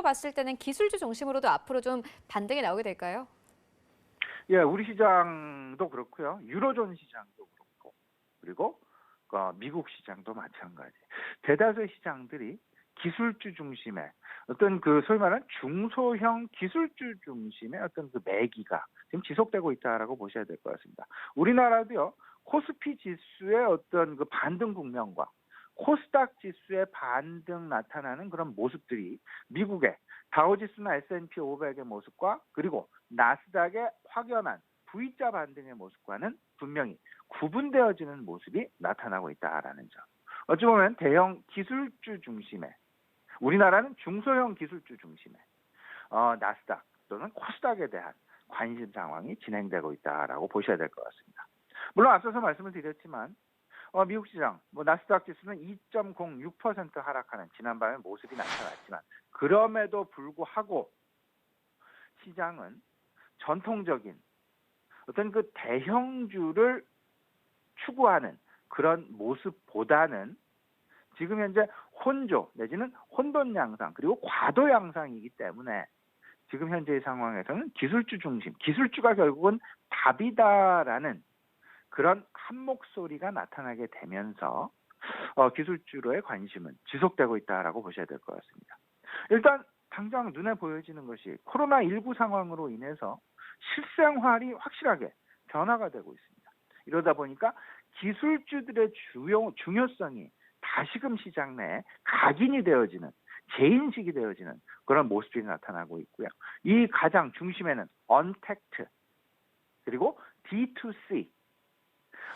봤을 때는 기술주 중심으로도 앞으로 좀 반등이 나오게 될까요? 예, 우리 시장도 그렇고요. 유로존 시장도 그렇고, 그리고 미국 시장도 마찬가지. 대다수의 시장들이 기술주 중심의 어떤 그 소위 말하는 중소형 기술주 중심의 어떤 그 매기가 지금 지속되고 있다라고 보셔야 될 것 같습니다. 우리나라도요, 코스피 지수의 어떤 그 반등 국면과 코스닥 지수의 반등 나타나는 그런 모습들이 미국의 다우지수나 S&P 500의 모습과 그리고 나스닥의 확연한 V자 반등의 모습과는 분명히 구분되어지는 모습이 나타나고 있다라는 점. 어찌 보면 대형 기술주 중심의 우리나라는 중소형 기술주 중심의 나스닥 또는 코스닥에 대한 관심 상황이 진행되고 있다라고 보셔야 될 것 같습니다. 물론 앞서서 말씀을 드렸지만 미국 시장 나스닥 지수는 2.06% 하락하는 지난밤의 모습이 나타났지만 그럼에도 불구하고 시장은 전통적인 어떤 그 대형주를 추구하는 그런 모습보다는 지금 현재 혼조 내지는 혼돈 양상 그리고 과도 양상이기 때문에 지금 현재의 상황에서는 기술주 중심, 기술주가 결국은 답이다라는 그런 한 목소리가 나타나게 되면서 기술주로의 관심은 지속되고 있다라고 보셔야 될 것 같습니다. 일단 당장 눈에 보여지는 것이 코로나19 상황으로 인해서 실생활이 확실하게 변화가 되고 있습니다. 이러다 보니까 기술주들의 중요성이 다시금 시장 내에 각인이 되어지는 재인식이 되어지는 그런 모습이 나타나고 있고요. 이 가장 중심에는 언택트 그리고 D2C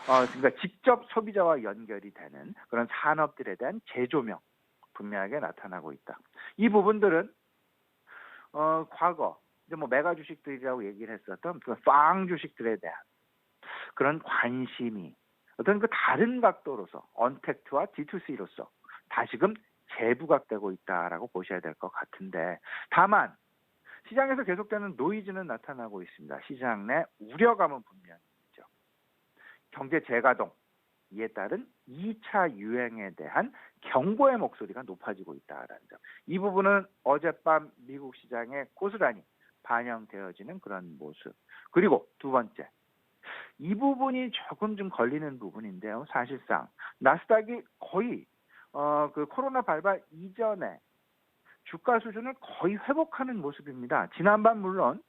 그러니까 직접 소비자와 연결이 되는 그런 산업들에 대한 재조명 분명하게 나타나고 있다. 이 부분들은 과거 이제 메가 주식들이라고 얘기를 했었던 그 빵 주식들에 대한 그런 관심이 어떤 그 다른 각도로서 언택트와 D2C로서 다시금 재부각되고 있다라고 보셔야 될 것 같은데 다만 시장에서 계속되는 노이즈는 나타나고 있습니다. 시장 내 우려감은 분명히 있죠. 경제 재가동 이에 따른 2차 유행에 대한 경고의 목소리가 높아지고 있다라는 점. 이 부분은 어젯밤 미국 시장에 고스란히 반영되어지는 그런 모습. 그리고 두 번째, 이 부분이 조금 좀 걸리는 부분인데요. 사실상 나스닥이 거의 그 코로나 발발 이전에 주가 수준을 거의 회복하는 모습입니다. 지난밤 물론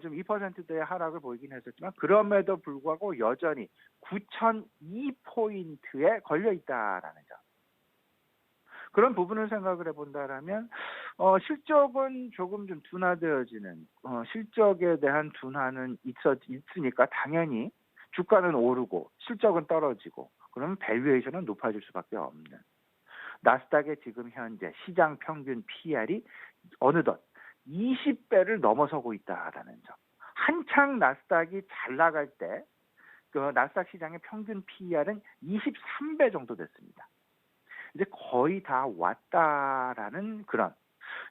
좀 2%대의 하락을 보이긴 했었지만 그럼에도 불구하고 여전히 9,002포인트에 걸려 있다라는 점. 그런 부분을 생각을 해본다라면 실적은 조금 좀 둔화되어지는 실적에 대한 둔화는 있으니까 당연히 주가는 오르고 실적은 떨어지고 그러면 밸류에이션은 높아질 수밖에 없는 나스닥의 지금 현재 시장 평균 PR이 어느덧 20배를 넘어서고 있다라는 점. 한창 나스닥이 잘 나갈 때 그 나스닥 시장의 평균 PR은 23배 정도 됐습니다. 이제 거의 다 왔다라는 그런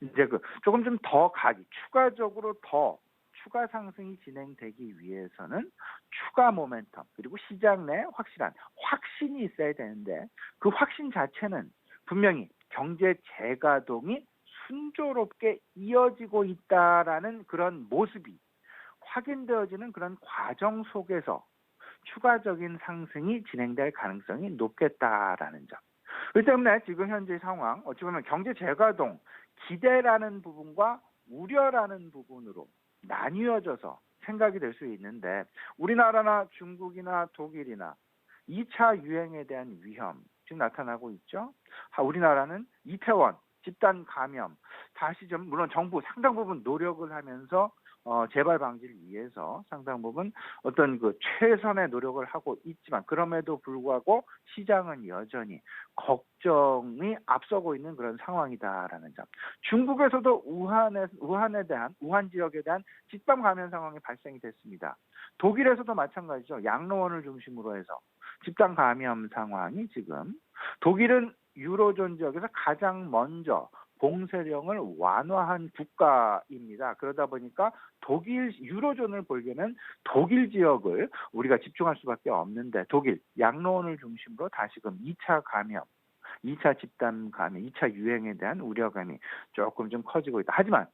이제 그 조금 좀 더 가기 추가적으로 더 추가 상승이 진행되기 위해서는 추가 모멘텀 그리고 시장 내 확실한 확신이 있어야 되는데 그 확신 자체는 분명히 경제 재가동이 순조롭게 이어지고 있다라는 그런 모습이 확인되어지는 그런 과정 속에서 추가적인 상승이 진행될 가능성이 높겠다라는 점. 그렇기 때문에 지금 현재 상황 어찌 보면 경제 재가동 기대라는 부분과 우려라는 부분으로 나뉘어져서 생각이 될 수 있는데 우리나라나 중국이나 독일이나 2차 유행에 대한 위험 지금 나타나고 있죠. 우리나라는 이태원 집단 감염 다시 좀 물론 정부 상당 부분 노력을 하면서 재발 방지를 위해서 상당 부분 어떤 그 최선의 노력을 하고 있지만 그럼에도 불구하고 시장은 여전히 걱정이 앞서고 있는 그런 상황이다라는 점. 중국에서도 우한 지역에 대한 집단 감염 상황이 발생이 됐습니다. 독일에서도 마찬가지죠. 양로원을 중심으로 해서 집단 감염 상황이 지금 독일은 유로존 지역에서 가장 먼저 봉쇄령을 완화한 국가입니다. 그러다 보니까 독일 유로존을 보려면 독일 지역을 우리가 집중할 수밖에 없는데 독일 양로원을 중심으로 다시금 2차 감염 2차 집단 감염, 2차 유행에 대한 우려감이 조금 좀 커지고 있다. 하지만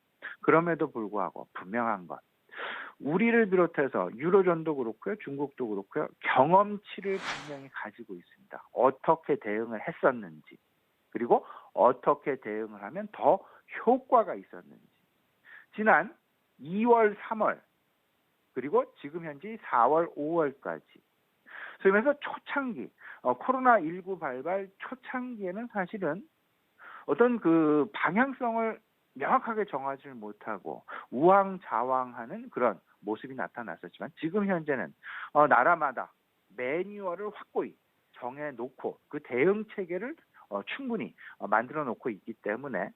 그럼에도 불구하고 분명한 것. 우리를 비롯해서 유로존도 그렇고요. 중국도 그렇고요. 경험치를 분명히 가지고 있습니다. 어떻게 대응을 했었는지. 그리고 어떻게 대응을 하면 더 효과가 있었는지. 지난 2월, 3월 그리고 지금 현재 4월, 5월까지 소위 말해서 초창기 코로나19 발발 초창기에는 사실은 어떤 그 방향성을 명확하게 정하지 못하고 우왕좌왕하는 그런 모습이 나타났었지만 지금 현재는 나라마다 매뉴얼을 확고히 정해놓고 그 대응 체계를 충분히 만들어 놓고 있기 때문에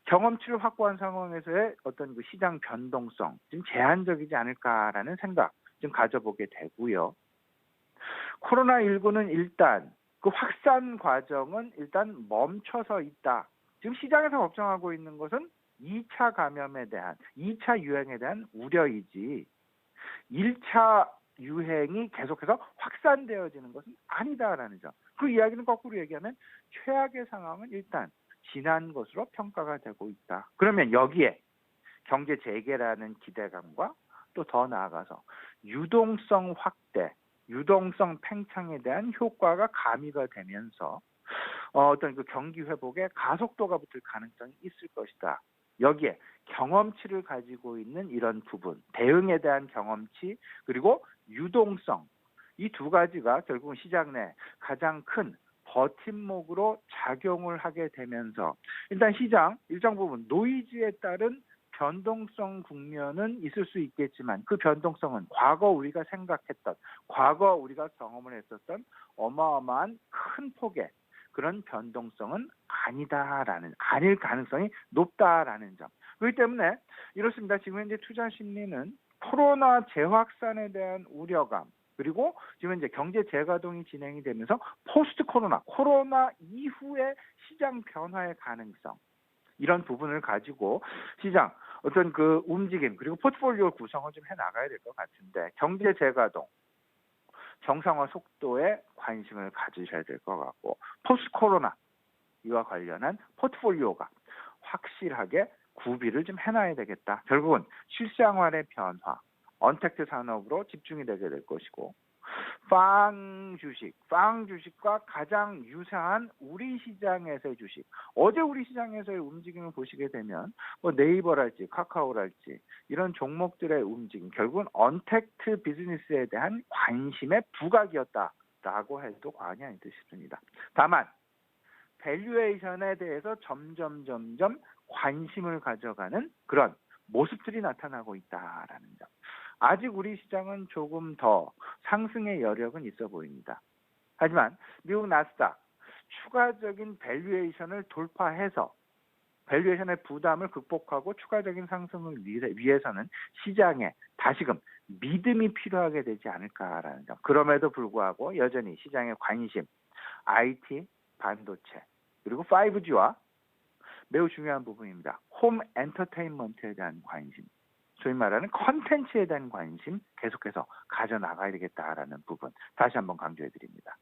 경험치를 확보한 상황에서의 어떤 그 시장 변동성 좀 제한적이지 않을까라는 생각 좀 가져보게 되고요. 코로나19는 일단 그 확산 과정은 일단 멈춰서 있다. 지금 시장에서 걱정하고 있는 것은 2차 감염에 대한, 2차 유행에 대한 우려이지 1차 유행이 계속해서 확산되어지는 것은 아니다라는 점. 그 이야기는 거꾸로 얘기하면 최악의 상황은 일단 지난 것으로 평가가 되고 있다. 그러면 여기에 경제 재개라는 기대감과 또 더 나아가서 유동성 확대, 유동성 팽창에 대한 효과가 가미가 되면서 어떤 그 경기 회복의 가속도가 붙을 가능성이 있을 것이다. 여기에 경험치를 가지고 있는 이런 부분, 대응에 대한 경험치 그리고 유동성 이 두 가지가 결국은 시장 내 가장 큰 버팀목으로 작용을 하게 되면서 일단 시장 일정 부분 노이즈에 따른 변동성 국면은 있을 수 있겠지만 그 변동성은 과거 우리가 생각했던, 과거 우리가 경험을 했었던 어마어마한 큰 폭의 그런 변동성은 아닐 가능성이 높다라는 점. 그렇기 때문에 이렇습니다. 지금 현재 투자 심리는 코로나 재확산에 대한 우려감, 그리고 지금 이제 경제 재가동이 진행이 되면서 포스트 코로나 이후의 시장 변화의 가능성, 이런 부분을 가지고 시장 어떤 그 움직임 그리고 포트폴리오 구성을 좀 해 나가야 될 것 같은데 경제 재가동 정상화 속도에 관심을 가지셔야 될 것 같고 포스트 코로나 이와 관련한 포트폴리오가 확실하게 구비를 좀 해놔야 되겠다. 결국은 실생활의 변화, 언택트 산업으로 집중이 되게 될 것이고 빵 주식과 가장 유사한 우리 시장에서의 주식. 어제 우리 시장에서의 움직임을 보시게 되면 뭐 네이버랄지 카카오랄지 이런 종목들의 움직임, 결국은 언택트 비즈니스에 대한 관심의 부각이었다라고 해도 과언이 아니듯 싶습니다. 다만 밸류에이션에 대해서 점점 관심을 가져가는 그런 모습들이 나타나고 있다라는 점. 아직 우리 시장은 조금 더 상승의 여력은 있어 보입니다. 하지만 미국 나스닥 추가적인 밸류에이션을 돌파해서 밸류에이션의 부담을 극복하고 추가적인 상승을 위해서는 시장에 다시금 믿음이 필요하게 되지 않을까라는 점. 그럼에도 불구하고 여전히 시장의 관심, IT, 반도체, 그리고 5G와 매우 중요한 부분입니다. 홈 엔터테인먼트에 대한 관심, 소위 말하는 컨텐츠에 대한 관심 계속해서 가져나가야 되겠다라는 부분 다시 한번 강조해 드립니다.